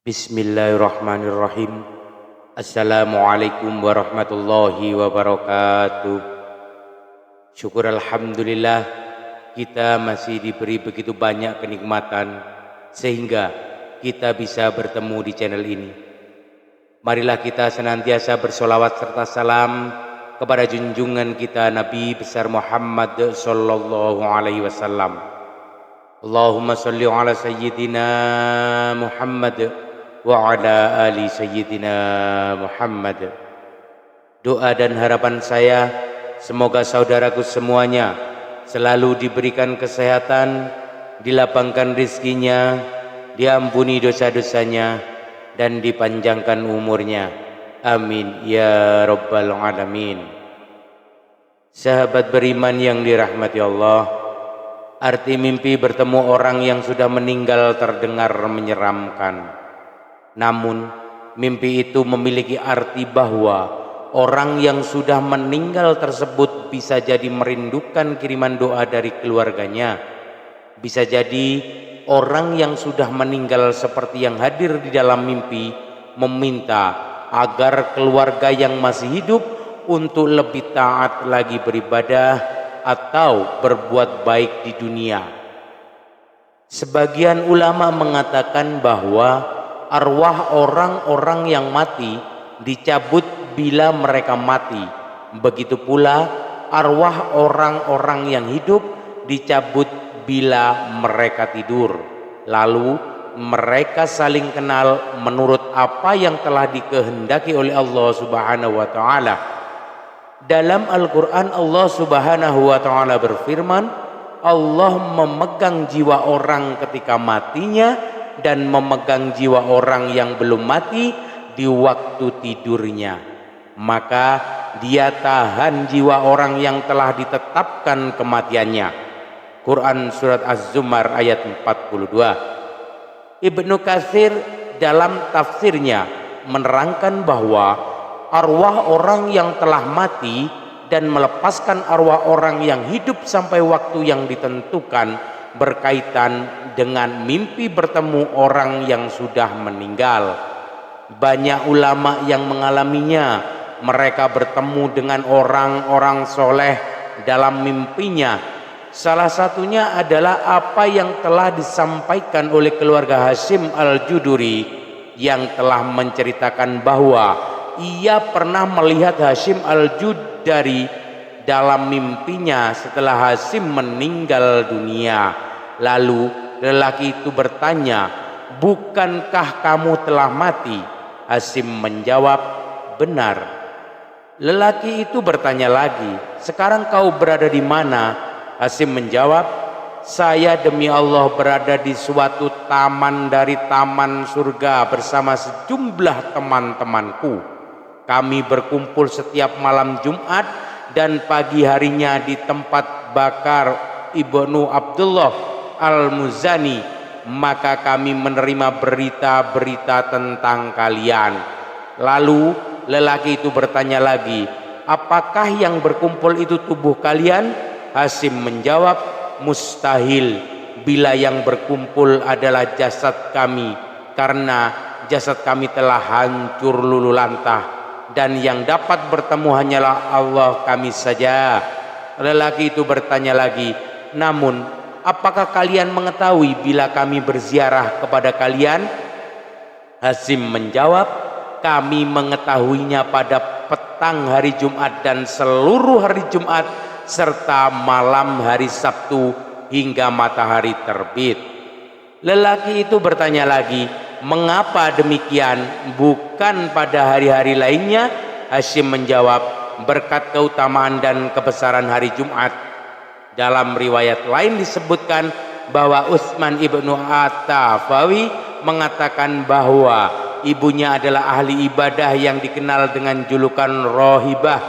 Bismillahirrahmanirrahim. Assalamualaikum warahmatullahi wabarakatuh. Syukur alhamdulillah kita masih diberi begitu banyak kenikmatan sehingga kita bisa bertemu di channel ini. Marilah kita senantiasa bersolawat serta salam kepada junjungan kita Nabi besar Muhammad sallallahu alaihi wasallam. Allahumma sholli ala sayyidina Muhammad wa ala ali sayyidina Muhammad. Doa dan harapan saya, semoga saudaraku semuanya selalu diberikan kesehatan, dilapangkan rizkinya, diampuni dosa-dosanya, dan dipanjangkan umurnya. Amin ya rabbal alamin. Sahabat beriman yang dirahmati Allah, arti mimpi bertemu orang yang sudah meninggal terdengar menyeramkan. Namun mimpi itu memiliki arti bahwa orang yang sudah meninggal tersebut bisa jadi merindukan kiriman doa dari keluarganya. Bisa jadi orang yang sudah meninggal seperti yang hadir di dalam mimpi meminta agar keluarga yang masih hidup untuk lebih taat lagi beribadah atau berbuat baik di dunia. Sebagian ulama mengatakan bahwa arwah orang-orang yang mati dicabut bila mereka mati. Begitu pula arwah orang-orang yang hidup dicabut bila mereka tidur. Lalu mereka saling kenal menurut apa yang telah dikehendaki oleh Allah Subhanahu wa taala. Dalam Al-Qur'an Allah Subhanahu wa taala berfirman, Allah memegang jiwa orang ketika matinya dan memegang jiwa orang yang belum mati di waktu tidurnya. Maka dia tahan jiwa orang yang telah ditetapkan kematiannya. Quran surat Az-Zumar ayat 42. Ibnu Katsir dalam tafsirnya menerangkan bahwa arwah orang yang telah mati dan melepaskan arwah orang yang hidup sampai waktu yang ditentukan berkaitan dengan mimpi bertemu orang yang sudah meninggal. Banyak ulama yang mengalaminya. Mereka bertemu dengan orang-orang soleh dalam mimpinya. Salah satunya adalah apa yang telah disampaikan oleh keluarga Hashim Al-Juduri yang telah menceritakan bahwa ia pernah melihat Hashim Al-Judari dalam mimpinya setelah Hashim meninggal dunia. Lalu lelaki itu bertanya, bukankah kamu telah mati? Hashim menjawab, benar. Lelaki itu bertanya lagi, sekarang kau berada di mana? Hashim menjawab, saya demi Allah berada di suatu taman dari taman surga bersama sejumlah teman-temanku. Kami berkumpul setiap malam Jumat dan pagi harinya di tempat Bakar Ibnu Abdullah Al-Muzani, maka kami menerima berita-berita tentang kalian. Lalu lelaki itu bertanya lagi, apakah yang berkumpul itu tubuh kalian? Hashim menjawab, mustahil bila yang berkumpul adalah jasad kami, karena jasad kami telah hancur luluh lantah dan yang dapat bertemu hanyalah Allah kami saja. Lelaki itu bertanya lagi, namun apakah kalian mengetahui bila kami berziarah kepada kalian? Hashim menjawab, kami mengetahuinya pada petang hari Jumat dan seluruh hari Jumat serta malam hari Sabtu hingga matahari terbit. Lelaki itu bertanya lagi, mengapa demikian? Bukan pada hari-hari lainnya? Hashim menjawab, berkat keutamaan dan kebesaran hari Jumat. Dalam riwayat lain disebutkan bahwa Utsman ibnu At-Tafawi mengatakan bahwa ibunya adalah ahli ibadah yang dikenal dengan julukan Rohibah.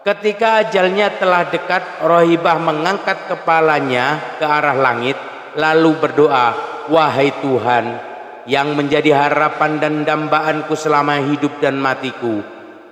Ketika ajalnya telah dekat, Rohibah mengangkat kepalanya ke arah langit lalu berdoa, wahai Tuhan yang menjadi harapan dan dambaanku selama hidup dan matiku,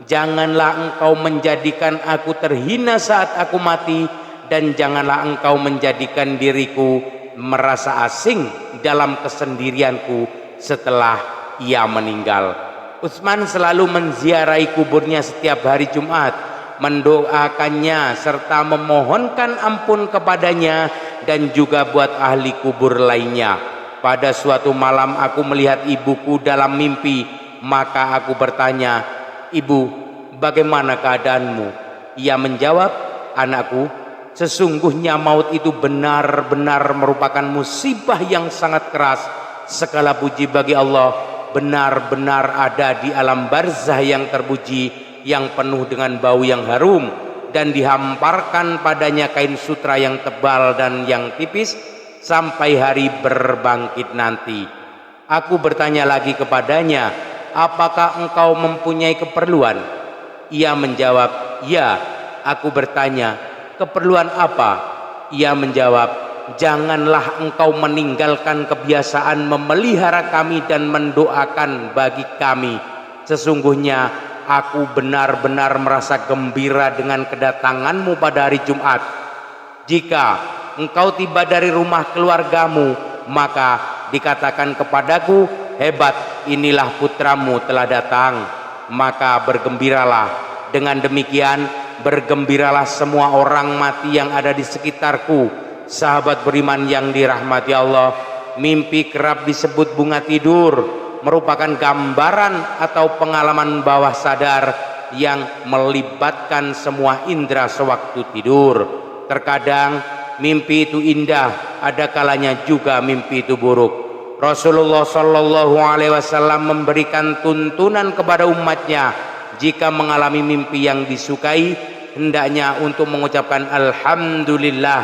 janganlah Engkau menjadikan aku terhina saat aku mati, dan janganlah Engkau menjadikan diriku merasa asing dalam kesendirianku setelah ia meninggal. Utsman selalu menziarahi kuburnya setiap hari Jumat, mendoakannya serta memohonkan ampun kepadanya dan juga buat ahli kubur lainnya. Pada suatu malam aku melihat ibuku dalam mimpi, maka aku bertanya, "Ibu, bagaimana keadaanmu?" Ia menjawab, "Anakku, sesungguhnya maut itu benar-benar merupakan musibah yang sangat keras. Segala puji bagi Allah, benar-benar ada di alam barzah yang terpuji, yang penuh dengan bau yang harum, dan dihamparkan padanya kain sutra yang tebal dan yang tipis sampai hari berbangkit nanti." Aku bertanya lagi kepadanya, "Apakah engkau mempunyai keperluan?" Ia menjawab, "Ya." Aku bertanya, "Keperluan apa?" Ia menjawab, "Janganlah engkau meninggalkan kebiasaan memelihara kami dan mendoakan bagi kami. Sesungguhnya aku benar-benar merasa gembira dengan kedatanganmu pada hari Jumat. Jika engkau tiba dari rumah keluargamu, maka dikatakan kepadaku, 'Hebat, inilah putramu telah datang.' Maka bergembiralah. Dengan demikian bergembiralah semua orang mati yang ada di sekitarku." Sahabat beriman yang dirahmati Allah, mimpi kerap disebut bunga tidur, merupakan gambaran atau pengalaman bawah sadar yang melibatkan semua indera sewaktu tidur. Terkadang mimpi itu indah, ada kalanya juga mimpi itu buruk. Rasulullah Shallallahu Alaihi Wasallam memberikan tuntunan kepada umatnya, jika mengalami mimpi yang disukai, hendaknya untuk mengucapkan alhamdulillah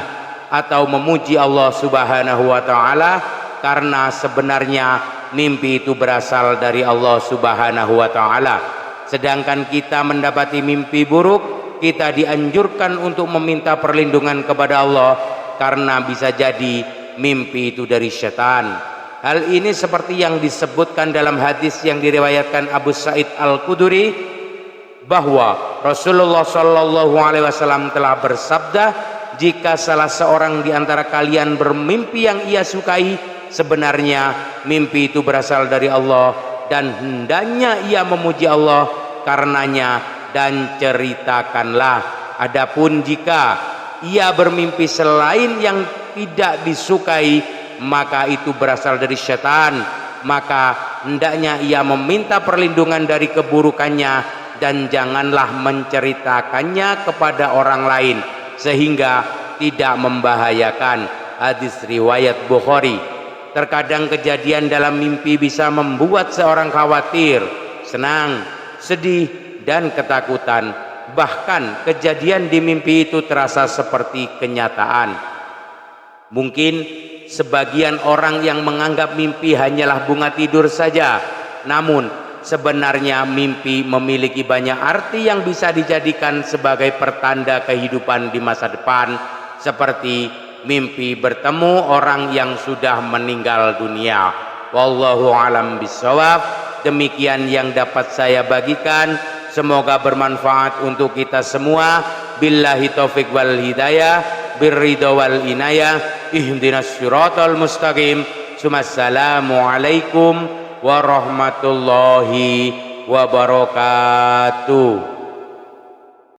atau memuji Allah Subhanahu wa taala, karena sebenarnya mimpi itu berasal dari Allah Subhanahu wa taala. Sedangkan kita mendapati mimpi buruk, kita dianjurkan untuk meminta perlindungan kepada Allah, karena bisa jadi mimpi itu dari syaitan. Hal ini seperti yang disebutkan dalam hadis yang diriwayatkan Abu Sa'id Al-Khudri, bahwa Rasulullah Shallallahu Alaihi Wasallam telah bersabda, "Jika salah seorang di antara kalian bermimpi yang ia sukai, sebenarnya mimpi itu berasal dari Allah dan hendaknya ia memuji Allah karenanya, dan ceritakanlah. Adapun jika ia bermimpi selain yang tidak disukai, maka itu berasal dari syaitan, maka hendaknya ia meminta perlindungan dari keburukannya dan janganlah menceritakannya kepada orang lain sehingga tidak membahayakan." Hadis riwayat Bukhari. Terkadang kejadian dalam mimpi bisa membuat seorang khawatir, senang, sedih, dan ketakutan. Bahkan kejadian di mimpi itu terasa seperti kenyataan. Mungkin sebagian orang yang menganggap mimpi hanyalah bunga tidur saja, namun sebenarnya mimpi memiliki banyak arti yang bisa dijadikan sebagai pertanda kehidupan di masa depan, seperti mimpi bertemu orang yang sudah meninggal dunia. Wallahu alam bisawab. Demikian yang dapat saya bagikan, semoga bermanfaat untuk kita semua. Billahi taufiq wal hidayah, birridha wal inayah, ihdinas siratal mustaqim. Assalamu alaikum warahmatullahi wabarakatuh.